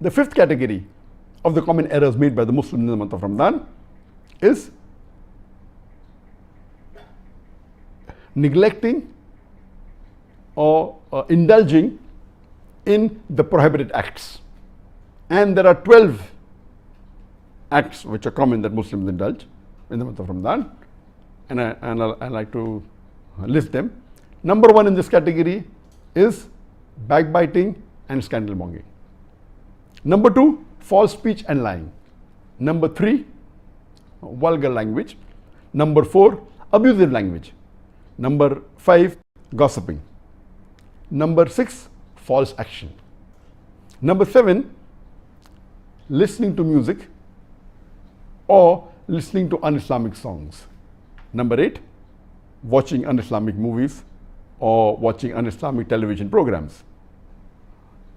The fifth category of the common errors made by the Muslims in the month of Ramadan is neglecting or indulging in the prohibited acts. And there are 12 acts which are common that Muslims indulge in the month of Ramadan, and I like to list them. Number one in this category is backbiting and scandal mongering. Number two, false speech and lying. Number three, vulgar language. Number four, abusive language. Number five, gossiping. Number six, false action. Number seven, listening to music or listening to un-Islamic songs. Number eight, watching un-Islamic movies or watching un-Islamic television programs.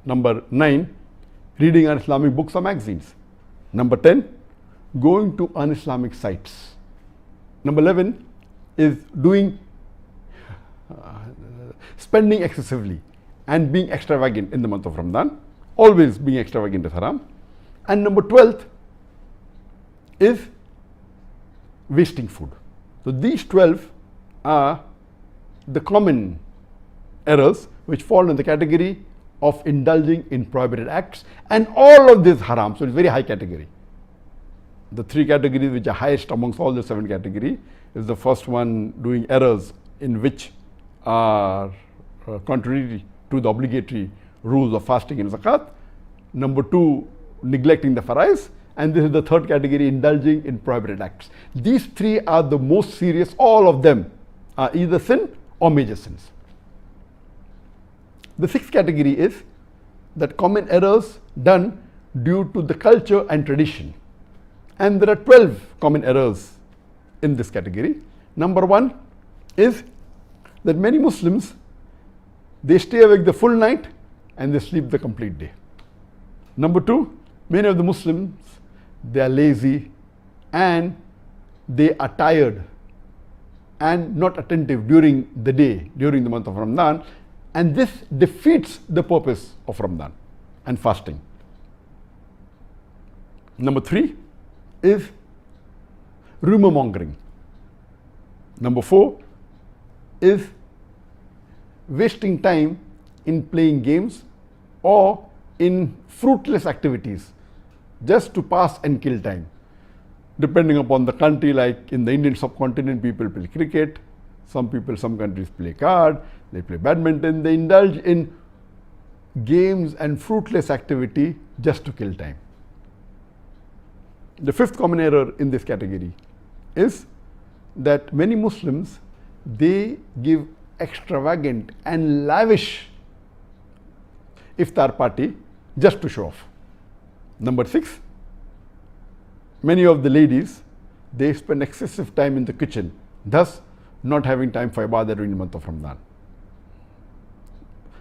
Number nine, reading un-Islamic books or magazines. Number 10, going to un-Islamic sites. Number 11 is doing spending excessively and being extravagant in the month of Ramadan. Always being extravagant is haram. And number 12 is wasting food. So these 12 are the common errors which fall in the category of indulging in prohibited acts, and all of this haram. So it's very high category. The three categories which are highest amongst all the seven categories is the first one, doing errors in which are contrary to the obligatory rules of fasting and zakat. Number two, neglecting the farais. And this is the third category, indulging in prohibited acts. These three are the most serious. All of them are either sin or major sins. The sixth category is that common errors done due to the culture and tradition. And there are 12 common errors in this category. Number one is that many Muslims, they stay awake the full night and they sleep the complete day. Number two, many of the Muslims, they are lazy and they are tired and not attentive during the day, during the month of Ramadan, and this defeats the purpose of Ramadan and fasting. Number three is rumor mongering. Number four is wasting time in playing games or in fruitless activities just to pass and kill time. Depending upon the country, like in the Indian subcontinent, people play cricket, some countries play card, they play badminton, they indulge in games and fruitless activity just to kill time. The fifth common error in this category is that many Muslims, they give extravagant and lavish iftar party just to show off. Number six, many of the ladies, they spend excessive time in the kitchen, thus not having time for ibadah during the month of Ramadan.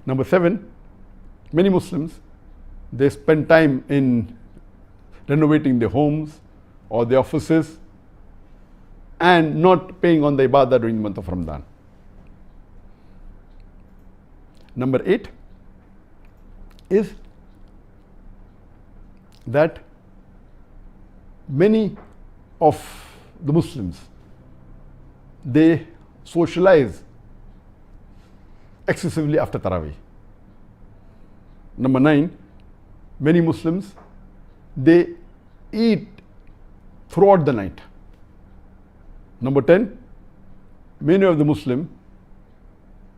Number seven, many Muslims, they spend time in renovating their homes or their offices and not paying on the ibadah during the month of Ramadan. Number eight is that many of the Muslims, they socialize excessively after Taraweeh. Number nine, many Muslims, they eat throughout the night. Number 10, many of the Muslims,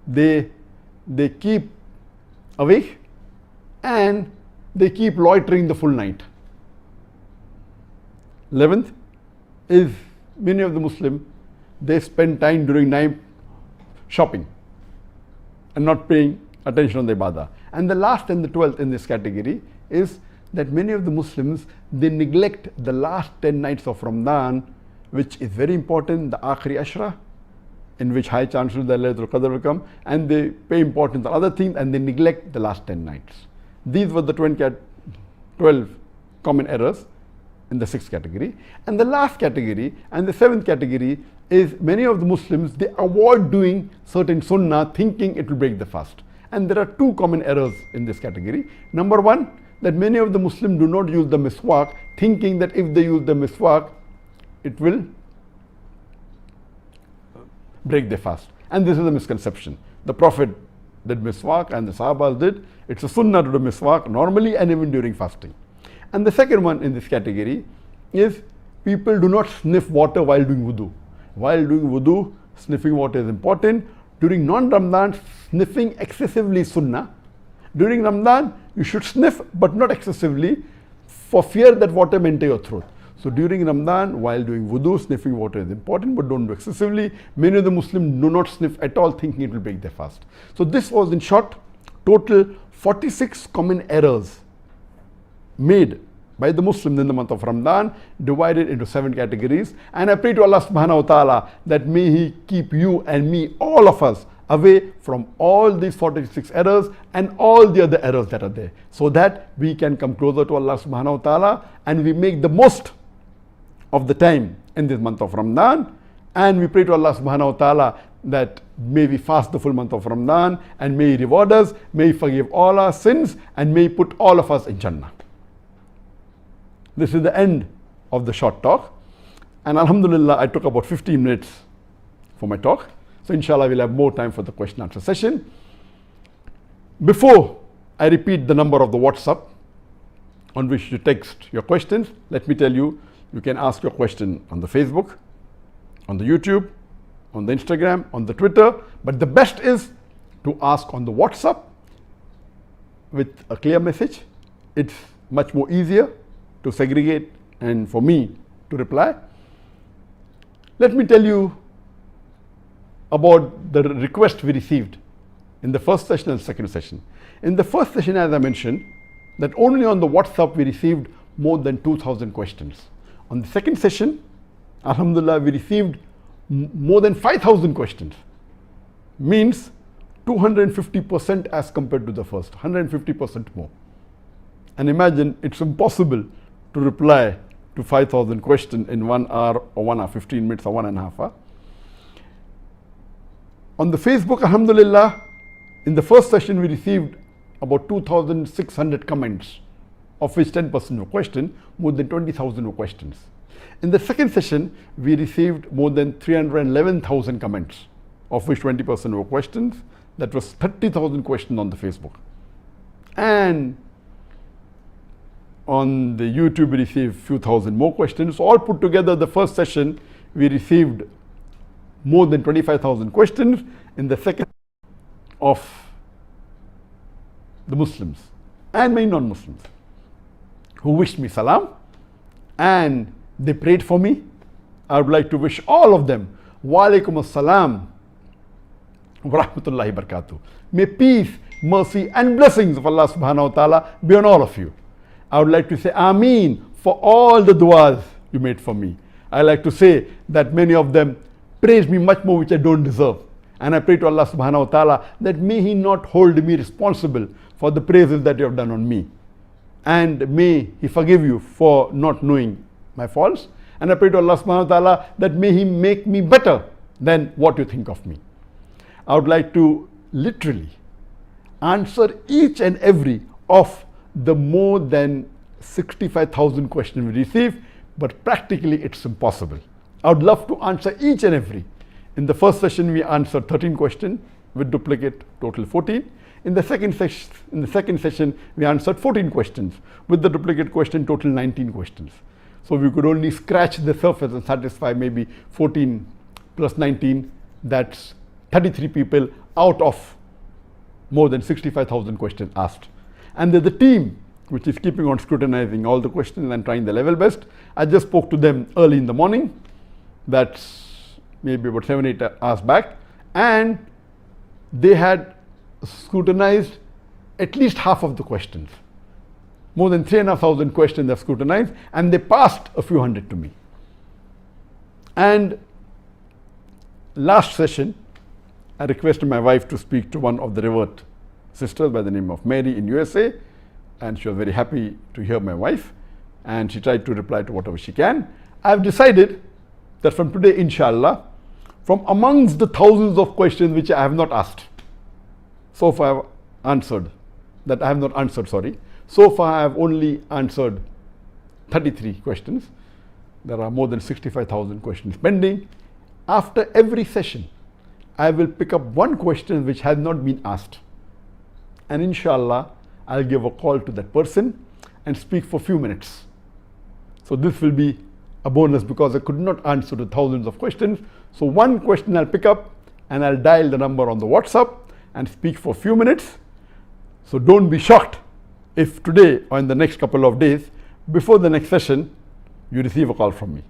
they keep awake and they keep loitering the full night. 11th is many of the Muslims, they spend time during night shopping and not paying attention on the ibadah. And the last and the 12th in this category is that many of the Muslims, they neglect the last 10 nights of Ramadan, which is very important, the Akhiri Ashra, in which high chances that Laylatul Qadr will come, and they pay importance on other things and they neglect the last 10 nights. These were the 12 common errors in the sixth category. And the last category and the seventh category is many of the Muslims, they avoid doing certain sunnah thinking it will break the fast. And there are two common errors in this category. Number one, that many of the Muslims do not use the miswak, thinking that if they use the miswak, it will break their fast. And this is a misconception. The Prophet did miswak and the Sahabas did. It's a sunnah to do miswak normally and even during fasting. And the second one in this category is people do not sniff water while doing wudu. While doing wudu, sniffing water is important. During non-Ramadan, sniffing excessively is sunnah. During Ramadan, you should sniff but not excessively for fear that water may enter your throat. So during Ramadan, while doing wudu, sniffing water is important, but don't do excessively. Many of the Muslims do not sniff at all, thinking it will break their fast. So this was, in short, total 46 common errors made by the Muslims in the month of Ramadan, divided into 7 categories. And I pray to Allah subhanahu wa ta'ala that may He keep you and me, all of us, away from all these 46 errors and all the other errors that are there, so that we can come closer to Allah subhanahu wa ta'ala and we make the most of the time in this month of Ramadan. And we pray to Allah subhanahu wa ta'ala that may we fast the full month of Ramadan and may He reward us, may He forgive all our sins, and may He put all of us in Jannah. This is the end of the short talk, and Alhamdulillah I took about 15 minutes for my talk. So inshallah we'll have more time for the question answer session. Before I repeat the number of the WhatsApp on which you text your questions, let me tell you, you can ask your question on the Facebook, on the YouTube, on the Instagram, on the Twitter, but the best is to ask on the WhatsApp with a clear message. It's much more easier to segregate and for me to reply. Let me tell you about the request we received in the first session and second session. In the first session, as I mentioned, that only on the WhatsApp we received more than 2,000 questions. On the second session, Alhamdulillah, we received more than 5,000 questions. Means 250% as compared to the first, 150% more. And imagine, it's impossible to reply to 5,000 questions in 1 hour or 1 hour, 15 minutes or 1.5 hours. On the Facebook, Alhamdulillah, in the first session we received about 2,600 comments, of which 10% were questions, more than 20,000 were questions. In the second session, we received more than 311,000 comments, of which 20% were questions. That was 30,000 questions on the Facebook. And on the YouTube, we received a few thousand more questions. So all put together, the first session, we received more than 25,000 questions. In the second, of the Muslims and many non-Muslims who wished me salam and they prayed for me. I would like to wish all of them wa alaikum assalam wa rahmatullahi barakatuh. May peace, mercy and blessings of Allah subhanahu wa ta'ala be on all of you. I would like to say Ameen for all the du'as you made for me. I like to say that many of them praise me much more, which I don't deserve. And I pray to Allah subhanahu wa ta'ala that may He not hold me responsible for the praises that you have done on me. And may He forgive you for not knowing my faults. And I pray to Allah subhanahu wa ta'ala that may He make me better than what you think of me. I would like to literally answer each and every of the more than 65,000 questions we receive, but practically it's impossible. I would love to answer each and every. In the first session, we answered 13 questions with duplicate, total 14. In the second session, we answered 14 questions with the duplicate question, total 19 questions. So we could only scratch the surface and satisfy maybe 14 plus 19. That's 33 people out of more than 65,000 questions asked. And there's the team which is keeping on scrutinizing all the questions and trying the level best. I just spoke to them early in the morning. That's maybe about 7-8 hours back, and they had scrutinized at least half of the questions. More than 3,500 questions they've scrutinized, and they passed a few hundred to me. And last session, I requested my wife to speak to one of the revert sisters by the name of Mary in USA, and she was very happy to hear my wife, and she tried to reply to whatever she can. I've decided that from today, inshallah, from amongst the thousands of questions which I have not asked, so far I have answered, that I have not answered, sorry. So far I have only answered 33 questions. There are more than 65,000 questions pending. After every session, I will pick up one question which has not been asked. And inshallah, I'll give a call to that person and speak for a few minutes. So this will be a bonus because I could not answer the thousands of questions. So one question I'll pick up and I'll dial the number on the WhatsApp and speak for a few minutes. So don't be shocked if today or in the next couple of days, before the next session, you receive a call from me.